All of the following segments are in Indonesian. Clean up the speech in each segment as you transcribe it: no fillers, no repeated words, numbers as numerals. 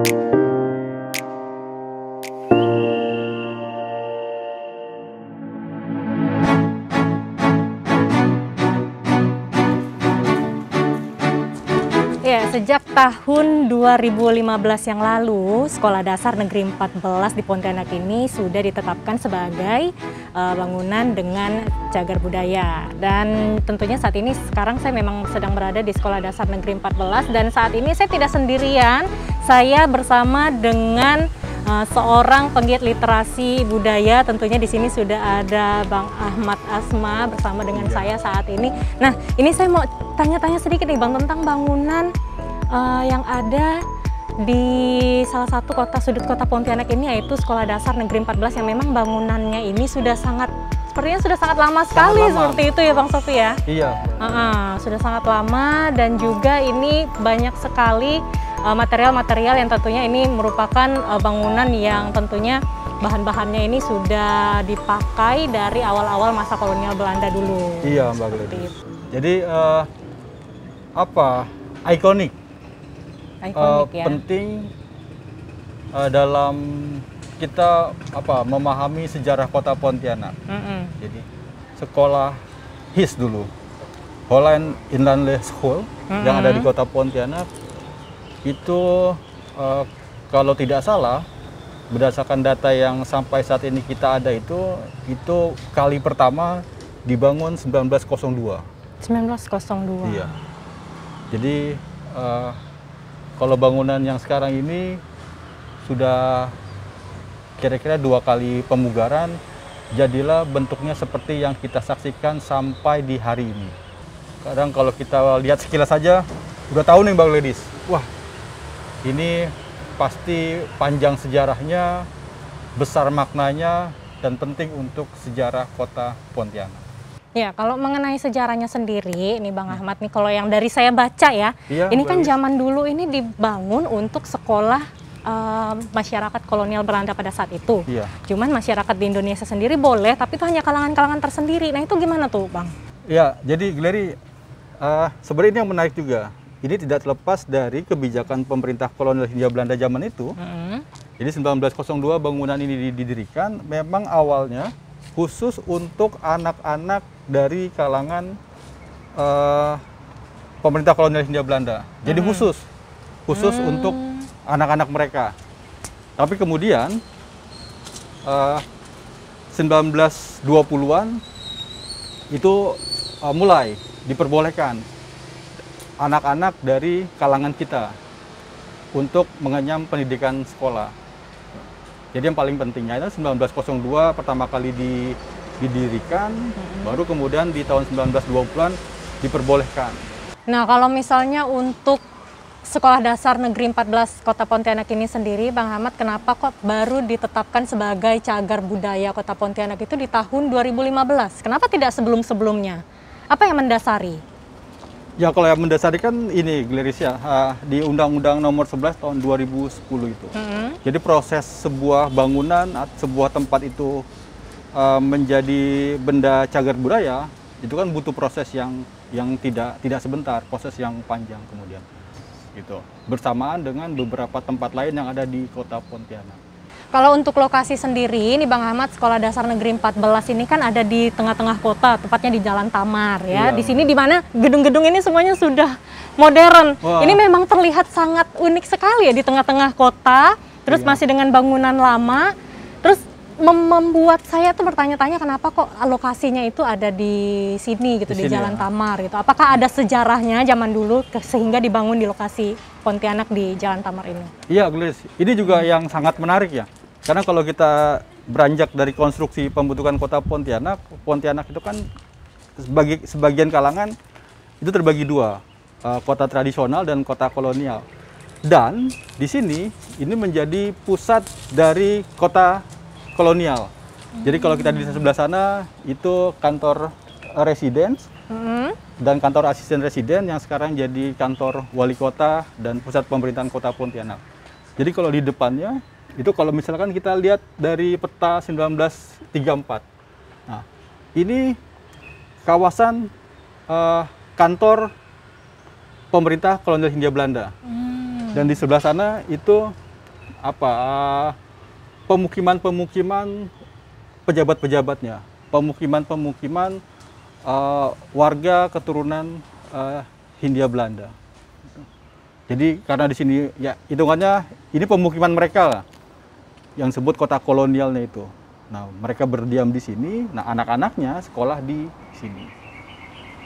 Ya, sejak tahun 2015 yang lalu, Sekolah Dasar Negeri 14 di Pontianak ini sudah ditetapkan sebagai bangunan dengan cagar budaya. Dan tentunya saat ini sekarang saya memang sedang berada di Sekolah Dasar Negeri 14 dan saat ini saya tidak sendirian, saya bersama dengan seorang penggiat literasi budaya. Tentunya di sini sudah ada Bang Ahmad Asma bersama dengan saya saat ini. Nah, ini saya mau tanya-tanya sedikit nih Bang tentang bangunan yang ada di salah satu sudut kota Pontianak ini, yaitu Sekolah Dasar Negeri 14 yang memang bangunannya ini sepertinya sudah sangat lama sekali seperti itu ya Bang Sofi ya? Iya. Sudah sangat lama dan juga ini banyak sekali material-material yang tentunya ini merupakan bangunan yang tentunya bahan-bahannya ini sudah dipakai dari awal-awal masa kolonial Belanda dulu. Iya Mbak Gladys. Jadi ikonik ya? Penting dalam kita memahami sejarah kota Pontianak. Jadi sekolah HIS dulu, Holland Inland School yang ada di kota Pontianak itu kalau tidak salah berdasarkan data yang sampai saat ini kita ada itu kali pertama dibangun 1902. 1902. Iya. Jadi kalau bangunan yang sekarang ini sudah kira-kira 2 kali pemugaran, jadilah bentuknya seperti yang kita saksikan sampai di hari ini. Kadang kalau kita lihat sekilas saja, udah tahu nih Mbak Gladys, wah ini pasti panjang sejarahnya, besar maknanya, dan penting untuk sejarah kota Pontianak. Ya, kalau mengenai sejarahnya sendiri, nih Bang Ahmad nih, kalau yang dari saya baca ya, ini kan zaman dulu ini dibangun untuk sekolah masyarakat kolonial Belanda pada saat itu. Iya. Cuman masyarakat di Indonesia sendiri boleh, tapi itu hanya kalangan-kalangan tersendiri. Nah itu gimana tuh Bang? Ya, jadi Gleri, sebenarnya ini yang menarik juga. Ini tidak terlepas dari kebijakan pemerintah kolonial Hindia Belanda zaman itu. Jadi 1902 bangunan ini didirikan, memang awalnya khusus untuk anak-anak dari kalangan pemerintah kolonial Hindia Belanda. Jadi khusus untuk anak-anak mereka. Tapi kemudian 1920-an itu mulai diperbolehkan anak-anak dari kalangan kita untuk mengenyam pendidikan sekolah. Jadi yang paling pentingnya itu 1902 pertama kali didirikan, baru kemudian di tahun 1920-an diperbolehkan. Nah, kalau misalnya untuk Sekolah Dasar Negeri 14 Kota Pontianak ini sendiri, Bang Ahmad, kenapa kok baru ditetapkan sebagai cagar budaya Kota Pontianak itu di tahun 2015? Kenapa tidak sebelum-sebelumnya? Apa yang mendasari? Ya, kalau yang mendasari kan ini, Gleris ya, di Undang-Undang Nomor 11 tahun 2010 itu. Jadi proses sebuah bangunan, sebuah tempat itu menjadi benda cagar budaya, itu kan butuh proses yang tidak sebentar, proses yang panjang kemudian. Gitu. Bersamaan dengan beberapa tempat lain yang ada di kota Pontianak. Kalau untuk lokasi sendiri, ini Bang Ahmad, Sekolah Dasar Negeri 14 ini kan ada di tengah-tengah kota, tepatnya di Jalan Tamar ya. Di sini di mana gedung-gedung ini semuanya sudah modern. Wah. Ini memang terlihat sangat unik sekali ya di tengah-tengah kota, terus masih dengan bangunan lama. Terus membuat saya tuh bertanya-tanya kenapa kok lokasinya itu ada di sini gitu, di Jalan Tamar gitu. Apakah ada sejarahnya zaman dulu sehingga dibangun di lokasi Pontianak di Jalan Tamar ini? Iya, Gladys. Ini juga yang sangat menarik ya. Karena kalau kita beranjak dari konstruksi pembentukan kota Pontianak, Pontianak itu kan sebagian kalangan itu terbagi dua, kota tradisional dan kota kolonial. Dan di sini ini menjadi pusat dari kota kolonial. Jadi kalau kita di sebelah sana itu kantor residence dan kantor asisten residen yang sekarang jadi kantor wali kota dan pusat pemerintahan kota Pontianak. Jadi kalau di depannya itu kalau misalkan kita lihat dari peta 1934. Nah, ini kawasan kantor pemerintah kolonial Hindia Belanda. Dan di sebelah sana itu apa pemukiman-pemukiman pejabat-pejabatnya, pemukiman-pemukiman warga keturunan Hindia Belanda. Jadi karena di sini ya hitungannya ini pemukiman mereka lah, yang sebut kota kolonialnya itu. Nah mereka berdiam di sini, nah anak-anaknya sekolah di sini,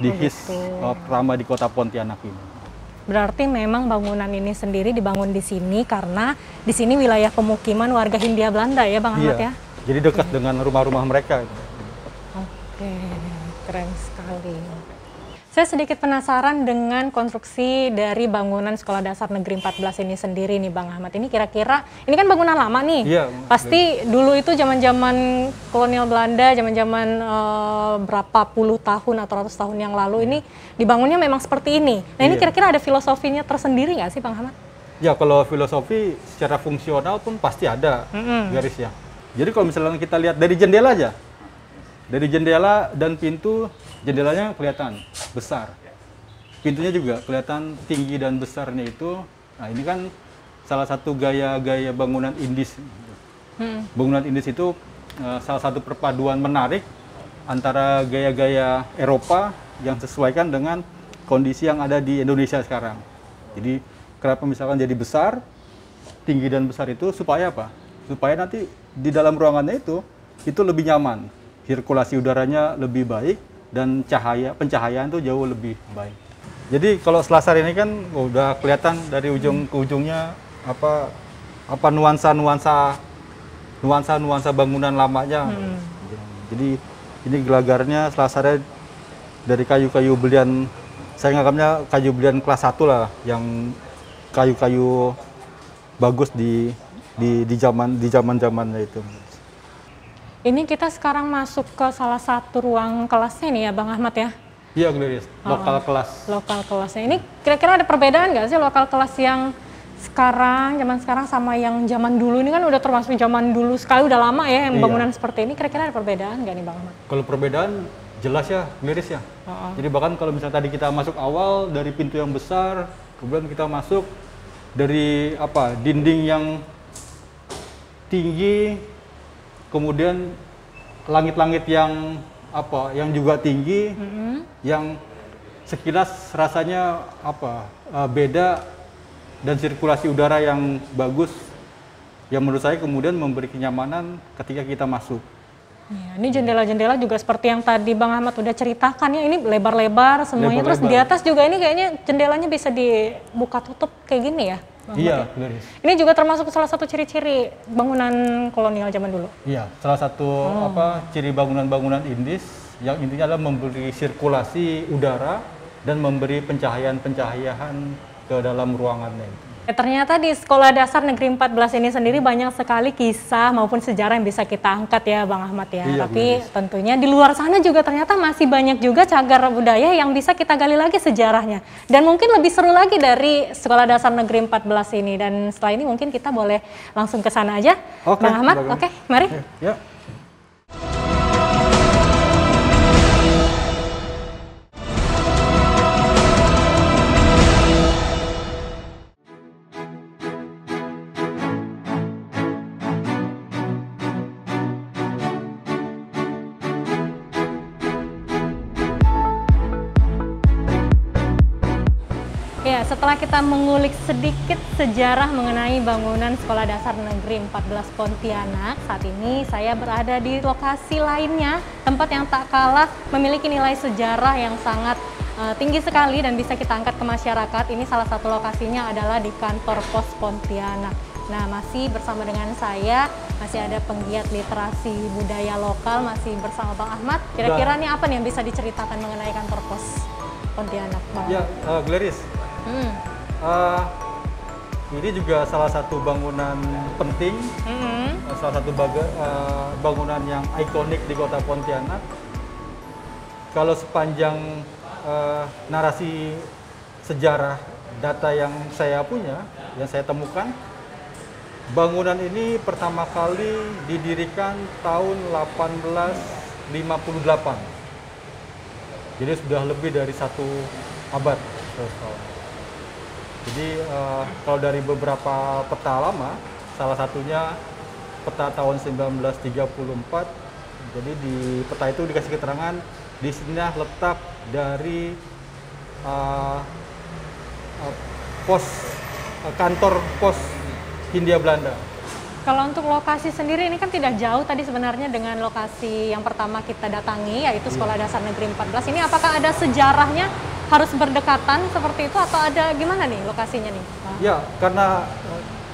di HIS Krama di kota Pontianak ini. Berarti memang bangunan ini sendiri dibangun di sini karena di sini wilayah pemukiman warga Hindia Belanda ya Bang Ahmad ya? Jadi dekat dengan rumah-rumah mereka. Oke, keren sekali. Saya sedikit penasaran dengan konstruksi dari bangunan Sekolah Dasar Negeri 14 ini sendiri nih Bang Ahmad. Ini kira-kira, ini kan bangunan lama nih. Iya. Pasti dulu itu zaman-zaman kolonial Belanda, zaman-zaman berapa puluh tahun atau ratus tahun yang lalu ini dibangunnya memang seperti ini. Nah ini kira-kira ada filosofinya tersendiri nggak sih Bang Ahmad? Ya kalau filosofi secara fungsional pun pasti ada garisnya. Jadi kalau misalnya kita lihat dari jendela aja, dari jendela dan pintu, jendelanya kelihatan besar, pintunya juga kelihatan tinggi dan besarnya itu. Nah ini kan salah satu gaya-gaya bangunan Indis. Bangunan Indis itu salah satu perpaduan menarik antara gaya-gaya Eropa yang sesuaikan dengan kondisi yang ada di Indonesia sekarang. Jadi kenapa misalkan jadi besar, tinggi dan besar itu supaya apa? Supaya nanti di dalam ruangannya itu lebih nyaman, sirkulasi udaranya lebih baik, dan pencahayaan itu jauh lebih baik. Jadi kalau selasar ini kan udah kelihatan dari ujung ke ujungnya apa nuansa bangunan lamanya. Jadi ini gelagarnya selasarnya dari kayu-kayu belian, saya nganggapnya kayu belian kelas 1 lah, yang kayu-kayu bagus di zaman-zamannya itu. Ini kita sekarang masuk ke salah satu ruang kelasnya nih ya Bang Ahmad ya? Iya, Gladys. Lokal kelas. Lokal kelasnya. Ini kira-kira ada perbedaan nggak sih lokal kelas yang zaman sekarang sama yang zaman dulu? Ini kan udah termasuk zaman dulu sekali, udah lama ya yang bangunan seperti ini. Kira-kira ada perbedaan nggak nih Bang Ahmad? Kalau perbedaan jelas ya, Gladys ya. Jadi bahkan kalau misalnya tadi kita masuk awal dari pintu yang besar, kemudian kita masuk dari dinding yang tinggi, kemudian langit-langit yang juga tinggi, yang sekilas rasanya beda, dan sirkulasi udara yang bagus, yang menurut saya kemudian memberi kenyamanan ketika kita masuk. Ya, ini jendela-jendela juga seperti yang tadi Bang Ahmad udah ceritakan ya, ini lebar-lebar semuanya. Terus di atas juga ini kayaknya jendelanya bisa dibuka tutup kayak gini ya? Iya, benar. Ini juga termasuk salah satu ciri-ciri bangunan kolonial zaman dulu. Iya, salah satu ciri bangunan-bangunan Indis yang intinya adalah memberi sirkulasi udara dan memberi pencahayaan-pencahayaan ke dalam ruangannya itu. Ternyata di Sekolah Dasar Negeri 14 ini sendiri banyak sekali kisah maupun sejarah yang bisa kita angkat ya Bang Ahmad ya. Iya, tapi tentunya di luar sana juga ternyata masih banyak juga cagar budaya yang bisa kita gali lagi sejarahnya. Dan mungkin lebih seru lagi dari Sekolah Dasar Negeri 14 ini. Dan setelah ini mungkin kita boleh langsung ke sana aja. Bang Ahmad, oke, mari. Ya. Ya, setelah kita mengulik sedikit sejarah mengenai bangunan Sekolah Dasar Negeri 14 Pontianak, saat ini saya berada di lokasi lainnya, tempat yang tak kalah memiliki nilai sejarah yang sangat tinggi sekali dan bisa kita angkat ke masyarakat. Ini salah satu lokasinya adalah di kantor pos Pontianak. Nah, masih bersama dengan saya, masih ada penggiat literasi budaya lokal, masih bersama Bang Ahmad. Kira-kira nih apa nih yang bisa diceritakan mengenai kantor pos Pontianak, Bang? Ya, Gladys. Ini juga salah satu bangunan penting, salah satu bangunan yang ikonik di kota Pontianak. Kalau sepanjang narasi sejarah data yang saya punya, yang saya temukan, bangunan ini pertama kali didirikan tahun 1858. Jadi sudah lebih dari 1 abad. Jadi kalau dari beberapa peta lama, Salah satunya peta tahun 1934. Jadi di peta itu dikasih keterangan di sinilah letak dari kantor pos Hindia Belanda. Kalau untuk lokasi sendiri ini kan tidak jauh tadi sebenarnya dengan lokasi yang pertama kita datangi, yaitu Sekolah Dasar Negeri 14. Ini apakah ada sejarahnya harus berdekatan seperti itu atau ada gimana nih lokasinya nih? Ya, karena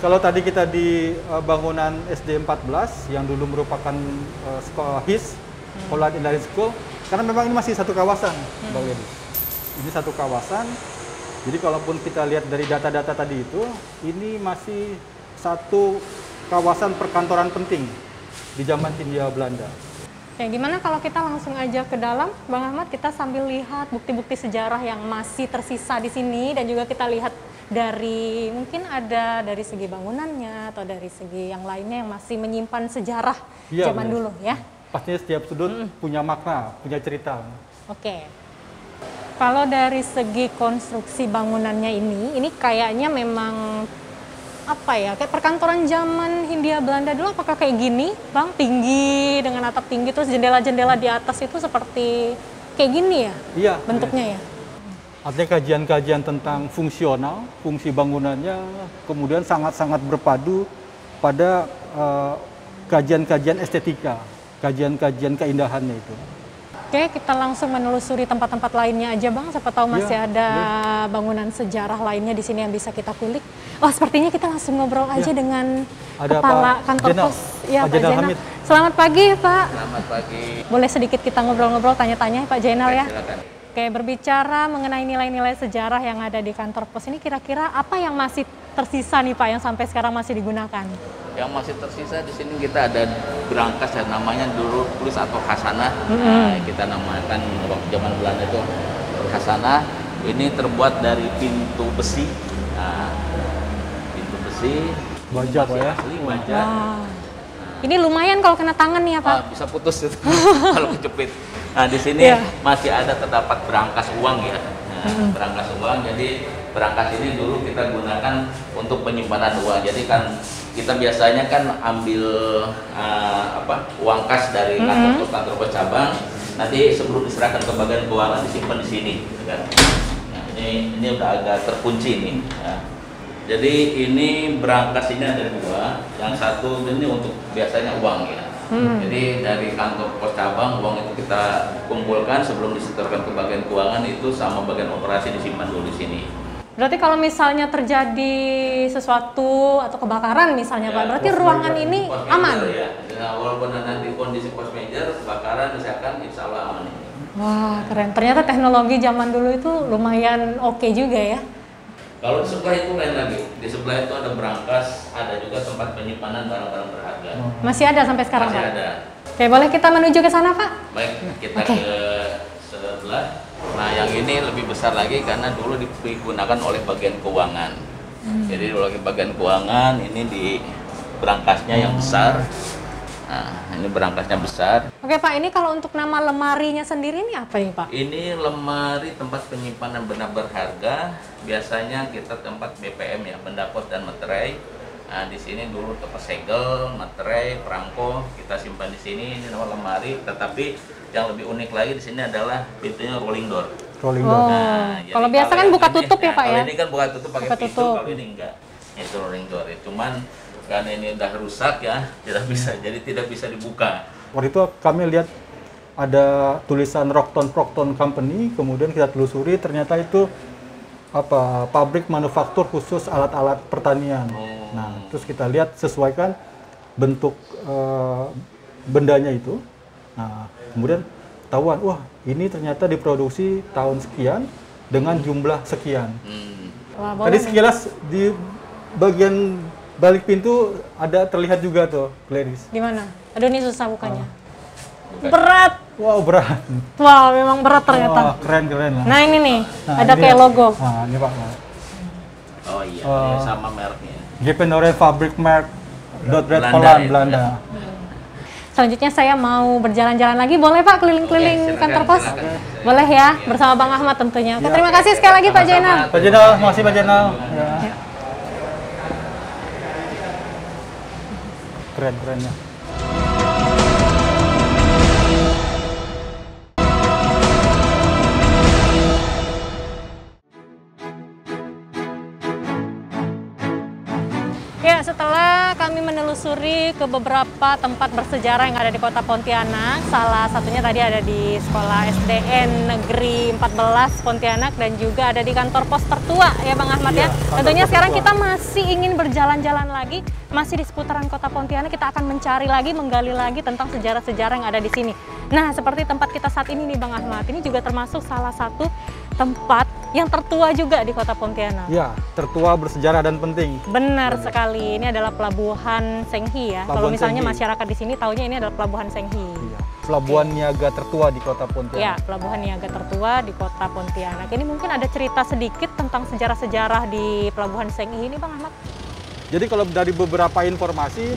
kalau tadi kita di bangunan SD 14 yang dulu merupakan sekolah HIS, Holland Inline School, karena memang ini masih satu kawasan, Bang Ledi. Ini satu kawasan. Jadi kalaupun kita lihat dari data-data tadi itu, ini masih satu kawasan perkantoran penting di zaman Hindia Belanda. Ya, gimana kalau kita langsung aja ke dalam, Bang Ahmad, kita sambil lihat bukti-bukti sejarah yang masih tersisa di sini dan juga kita lihat dari mungkin ada dari segi bangunannya atau dari segi yang lainnya yang masih menyimpan sejarah zaman dulu ya. Pastinya setiap sudut punya makna, punya cerita. Oke. Kalau dari segi konstruksi bangunannya ini kayaknya memang apa ya, kayak perkantoran zaman Hindia Belanda dulu. Apakah kayak gini, Bang? Tinggi dengan atap tinggi, terus jendela-jendela di atas itu seperti kayak gini ya? Iya. Bentuknya ya? Artinya kajian-kajian tentang fungsional, fungsi bangunannya, kemudian sangat-sangat berpadu pada kajian-kajian estetika, kajian-kajian keindahannya itu. Oke, kita langsung menelusuri tempat-tempat lainnya aja, Bang. Siapa tahu masih ada bangunan sejarah lainnya di sini yang bisa kita kulik. Oh, sepertinya kita langsung ngobrol aja dengan Kepala Kantor Pos. Ya, Pak Jainal. Selamat pagi, Pak. Selamat pagi. Boleh sedikit kita ngobrol-ngobrol, tanya-tanya, Pak Jainal ya? Silakan. Oke, berbicara mengenai nilai-nilai sejarah yang ada di kantor pos ini, kira-kira apa yang masih tersisa nih Pak, yang sampai sekarang masih digunakan? Yang masih tersisa di sini kita ada berangkas ya, namanya dulu tulis atau khasanah. Nah, kita namakan waktu zaman Belanda itu khasanah. Ini terbuat dari pintu besi. Nah, pintu besi. Baja Pak ya? Asli baja. Wah. Ini lumayan kalau kena tangan nih ya Pak? Bisa putus itu kalau kejepit. Nah, di sini masih ada terdapat berangkas uang ya. Nah, berangkas uang. Jadi berangkas ini dulu kita gunakan untuk penyimpanan uang. Jadi kan kita biasanya kan ambil uang kas dari kantor pos cabang. Nanti sebelum diserahkan ke bagian keuangan disimpan di sini. Kan? Nah, ini udah agak terkunci nih. Ya. Jadi ini berangkas ini ada dua. Yang satu ini untuk biasanya uang ya. Jadi dari kantor pos cabang uang itu kita kumpulkan sebelum disetorkan ke bagian keuangan, itu sama bagian operasi disimpan dulu di sini. Berarti kalau misalnya terjadi sesuatu atau kebakaran misalnya Pak, berarti ruangan ini aman? Ya. Nah, walaupun nanti kondisi post major, kebakaran misalkan insya Allah aman. Wah keren, ternyata teknologi zaman dulu itu lumayan oke juga ya. Kalau di sebelah itu lain lagi, di sebelah itu ada berangkas, ada juga tempat penyimpanan barang-barang berharga. Masih ada sampai sekarang Masih Pak? ada. Oke, boleh kita menuju ke sana Pak? Baik, kita ke sebelah. Nah, yang ini lebih besar lagi karena dulu digunakan oleh bagian keuangan. Jadi oleh bagian keuangan ini di berangkasnya yang besar. Nah, ini berangkasnya besar. Oke Pak, ini kalau untuk nama lemarinya sendiri ini apa nih Pak? Ini lemari tempat penyimpanan benda berharga. Biasanya kita tempat BPM ya, benda pos dan materai. Nah, di sini dulu tempat segel, materai, perangko kita simpan di sini. Ini nama lemari. Tetapi yang lebih unik lagi di sini adalah pintunya rolling door. Rolling door. Nah, kalau biasa kan buka tutup ya Pak ya? Kalau ini kan buka tutup pakai pintu, kalau ini enggak. Itu rolling door. Cuman karena ini udah rusak ya, jadi tidak bisa dibuka. Waktu itu kami lihat ada tulisan Rockton Company, kemudian kita telusuri ternyata itu pabrik manufaktur khusus alat-alat pertanian. Nah, terus kita lihat sesuaikan bentuk bendanya itu. Nah, kemudian ketahuan, wah ini ternyata diproduksi tahun sekian dengan jumlah sekian. Wah, tadi sekilas di bagian balik pintu ada terlihat juga tuh, Gladys. Gimana? Aduh ini susah bukannya. Berat. Wow, berat. Wah, memang berat ternyata. Wah, keren lah. Nah ini nih, ada kayak logo. Nah, ini Pak. Oh iya, sama mereknya. Gepenore Fabric Merk Holland Belanda. Selanjutnya saya mau berjalan-jalan lagi, boleh Pak keliling-keliling kantor pos? Boleh ya, bersama Bang Ahmad tentunya. Oke, terima kasih sekali lagi Pak Jainal. Pak Jainal, makasih Pak Jainal. Ya. keren-kerennya. Ya, setelah kami menelusuri ke beberapa tempat bersejarah yang ada di Kota Pontianak, salah satunya tadi ada di Sekolah SDN Negeri 14 Pontianak dan juga ada di kantor pos tertua ya Bang Ahmad ya. Tentunya sekarang kita masih ingin berjalan-jalan lagi, masih di seputaran Kota Pontianak, kita akan mencari lagi, menggali lagi tentang sejarah-sejarah yang ada di sini. Nah, seperti tempat kita saat ini nih Bang Ahmad, ini juga termasuk salah satu tempat yang tertua juga di Kota Pontianak. Ya, tertua, bersejarah dan penting. Benar sekali, ini adalah Pelabuhan Senghi ya. Kalau misalnya Senghi. masyarakat di sini taunya ini adalah Pelabuhan Senghi. Iya. Pelabuhan niaga tertua di Kota Pontianak. Ya, Pelabuhan niaga tertua di Kota Pontianak. Ini mungkin ada cerita sedikit tentang sejarah-sejarah di Pelabuhan Senghi ini Bang Ahmad. Jadi kalau dari beberapa informasi,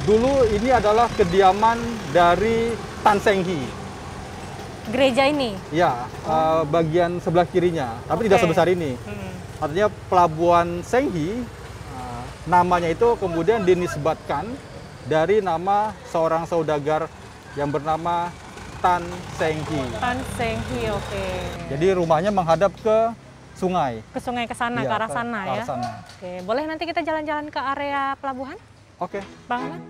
dulu ini adalah kediaman dari Tan Senghi. Gereja ini? Ya, bagian sebelah kirinya, tapi tidak sebesar ini. Artinya Pelabuhan Senghi, namanya itu kemudian dinisbatkan dari nama seorang saudagar yang bernama Tan Senghi. Tan Senghi, oke. Jadi rumahnya menghadap ke sungai. Ke sungai, ke sana, Iya, ke arah sana ke ya? arah sana. Oke, boleh nanti kita jalan-jalan ke area pelabuhan, Oke. Bang Ahmad?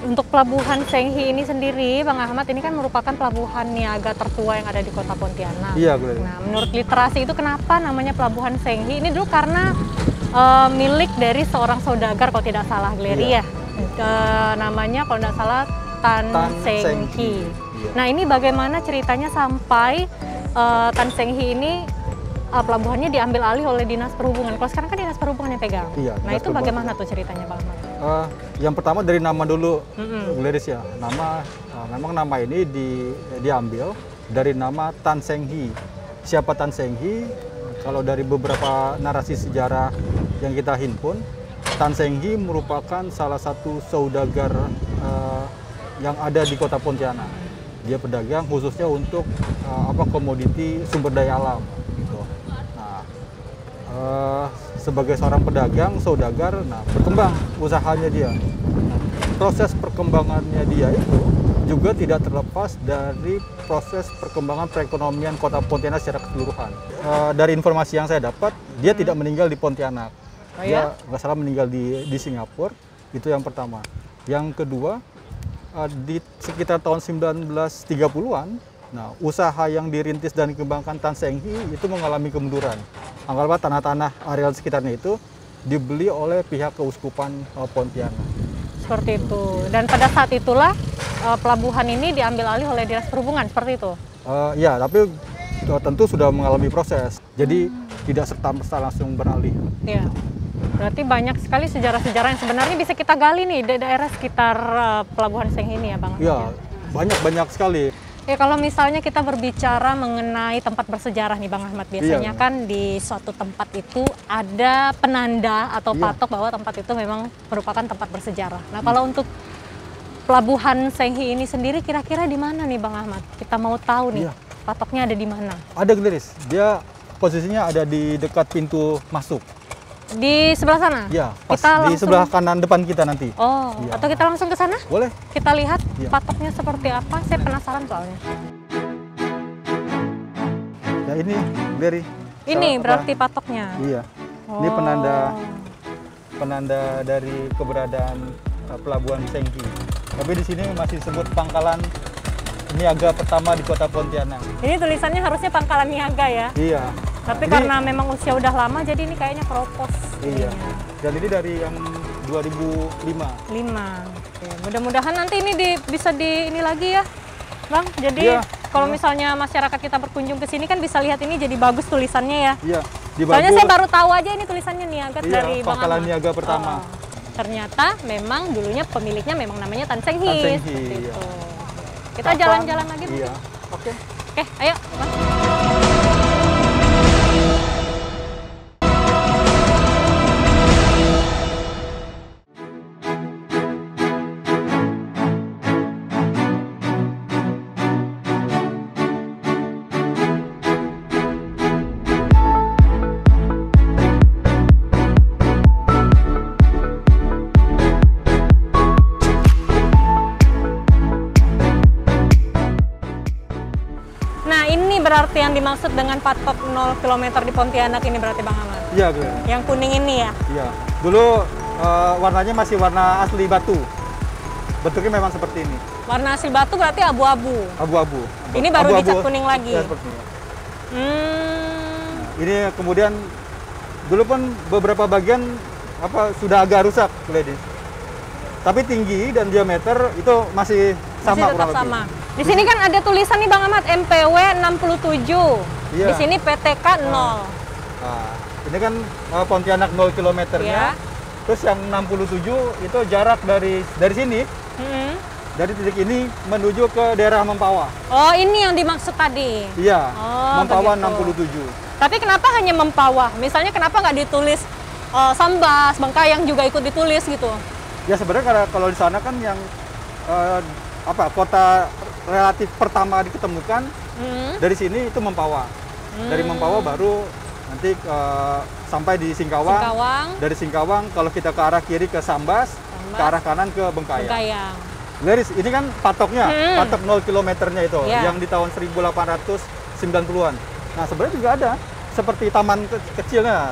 Untuk Pelabuhan Senghi ini sendiri, Bang Ahmad, ini kan merupakan pelabuhan niaga tertua yang ada di Kota Pontianak. Iya, Glenn. Nah, menurut literasi itu kenapa namanya Pelabuhan Senghi? Ini dulu karena milik dari seorang saudagar kalau tidak salah, Gleri Iya. ya. Namanya kalau tidak salah Tan Senghi. Iya. Nah, ini bagaimana ceritanya sampai Tan Senghi ini pelabuhannya diambil alih oleh Dinas Perhubungan. Kalau sekarang kan Dinas Perhubungan yang pegang. Iya, Nah, Dinas itu bagaimana tuh ceritanya, Bang Ahmad? Yang pertama dari nama dulu, Gleris ya. Nama, memang nama ini diambil dari nama Tan Senghi. Siapa Tan Senghi? Kalau dari beberapa narasi sejarah yang kita himpun, Tan Senghi merupakan salah satu saudagar yang ada di Kota Pontianak. Dia pedagang khususnya untuk komoditi sumber daya alam. Gitu. Nah, sebagai seorang pedagang, saudagar, berkembang usahanya dia. Nah, proses perkembangannya dia itu juga tidak terlepas dari proses perkembangan perekonomian Kota Pontianak secara keseluruhan. Dari informasi yang saya dapat, dia tidak meninggal di Pontianak. Oh, ya? Dia nggak salah meninggal di Singapura. Itu yang pertama. Yang kedua, di sekitar tahun 1930-an, usaha yang dirintis dan dikembangkan Tan Senghi itu mengalami kemunduran. Anggaplah tanah-tanah areal sekitarnya itu dibeli oleh pihak Keuskupan Pontianak. Seperti itu. Dan pada saat itulah pelabuhan ini diambil alih oleh Dinas Perhubungan, seperti itu? Ya, tapi tentu sudah mengalami proses. Jadi tidak serta-merta langsung beralih. Ya. Berarti banyak sekali sejarah-sejarah yang sebenarnya bisa kita gali nih di daerah sekitar Pelabuhan Senghi ini ya Bang? Ya, banyak sekali. Ya, kalau misalnya kita berbicara mengenai tempat bersejarah nih Bang Ahmad, biasanya kan di suatu tempat itu ada penanda atau patok bahwa tempat itu memang merupakan tempat bersejarah. Nah, kalau untuk Pelabuhan Senghi ini sendiri kira-kira di mana nih Bang Ahmad? Kita mau tahu nih, patoknya ada di mana? Ada, Gleris. Dia posisinya ada di dekat pintu masuk. Di sebelah sana? Ya, pas kita di sebelah kanan depan kita nanti. Oh, ya. Atau kita langsung ke sana? Boleh. Kita lihat patoknya seperti apa, saya penasaran soalnya. Ya ini, Gleri. Ini berarti patoknya? Iya. Ini penanda dari keberadaan Pelabuhan Senghi. Tapi di sini masih disebut pangkalan niaga pertama di Kota Pontianak. Ini tulisannya harusnya pangkalan niaga ya? Iya. Tapi karena memang usia udah lama, jadi ini kayaknya keropos. Iya. Dan ini dari yang 2005. 5. Oke. Mudah-mudahan nanti ini bisa ini lagi ya, Bang. Jadi kalau misalnya masyarakat kita berkunjung ke sini kan bisa lihat ini jadi bagus tulisannya ya. Iya. Soalnya saya baru tahu aja ini tulisannya niaga dari Bang pangkalan Ahmad. niaga pertama. Ternyata memang dulunya pemiliknya memang namanya Tan Senghi. Tan Senghi, seperti iya. itu. Kita jalan-jalan lagi. Iya. Oke. Oke, ayo, Bang. berarti yang dimaksud dengan patok 0 km di Pontianak ini berarti Bang Ahmad? Iya, Glenn. Yang kuning ini ya? Iya. Dulu warnanya masih warna asli batu. Bentuknya memang seperti ini. Warna asli batu berarti abu-abu. Abu-abu. Ini baru dicat kuning lagi. Ya, seperti ini. Hmm. Ini kemudian dulu pun beberapa bagian sudah agak rusak, ladies. Tapi tinggi dan diameter itu masih sama, tetap kurang lebih. sama. Di sini kan ada tulisan nih Bang Ahmad, MPW 67. Iya. Di sini PTK 0. Nah, ini kan Pontianak 0 kilometernya. Iya. Terus yang 67 itu jarak dari sini, dari titik ini menuju ke daerah Mempawah. Oh, ini yang dimaksud tadi. Iya, Oh, Mempawah begitu. 67. Tapi kenapa hanya Mempawah? Misalnya kenapa nggak ditulis Sambas, Bengkayang juga ikut ditulis gitu? Ya sebenarnya kalau di sana kan yang kota relatif pertama diketemukan dari sini itu Mempawah. Dari Mempawah baru nanti sampai di Singkawang. Dari Singkawang kalau kita ke arah kiri ke Sambas, ke arah kanan ke Bengkayang. Bengkayang. Leris, ini kan patoknya, patok 0 kilometernya itu, Yeah. yang di tahun 1890-an. Nah sebenarnya juga ada seperti taman kecilnya.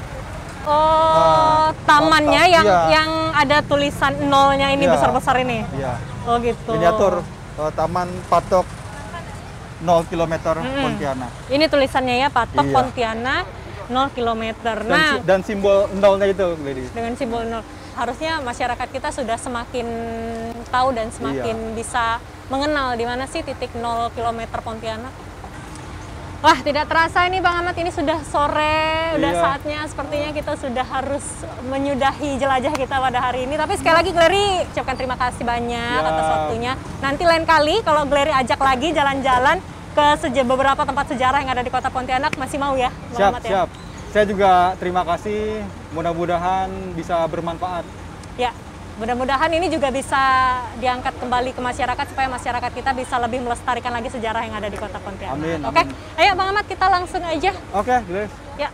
Oh, tamannya patok, iya. yang ada tulisan nolnya ini Iya. besar-besar ini. Iya. Oh gitu. Miniatur taman patok 0 kilometer Pontianak. Ini tulisannya ya, patok Iya. Pontianak 0 km. Nah, Dan simbol nolnya itu, ladies. dengan simbol 0. Harusnya masyarakat kita sudah semakin tahu dan semakin bisa mengenal di mana sih titik 0 km Pontianak. Wah, tidak terasa ini Bang Ahmad, ini sudah sore, udah Iya. saatnya sepertinya kita sudah harus menyudahi jelajah kita pada hari ini. Tapi sekali lagi Glery ucapkan terima kasih banyak Ya. atas waktunya. Nanti lain kali kalau Glery ajak lagi jalan-jalan ke beberapa tempat sejarah yang ada di Kota Pontianak, masih mau ya Bang Siap, Ahmad ya? siap. Saya juga terima kasih, mudah-mudahan bisa bermanfaat. Ya, mudah-mudahan ini juga bisa diangkat kembali ke masyarakat supaya masyarakat kita bisa lebih melestarikan lagi sejarah yang ada di Kota Pontianak. Amin, Oke, amin. ayo Bang Ahmad kita langsung aja. Oke, Grace. Ya.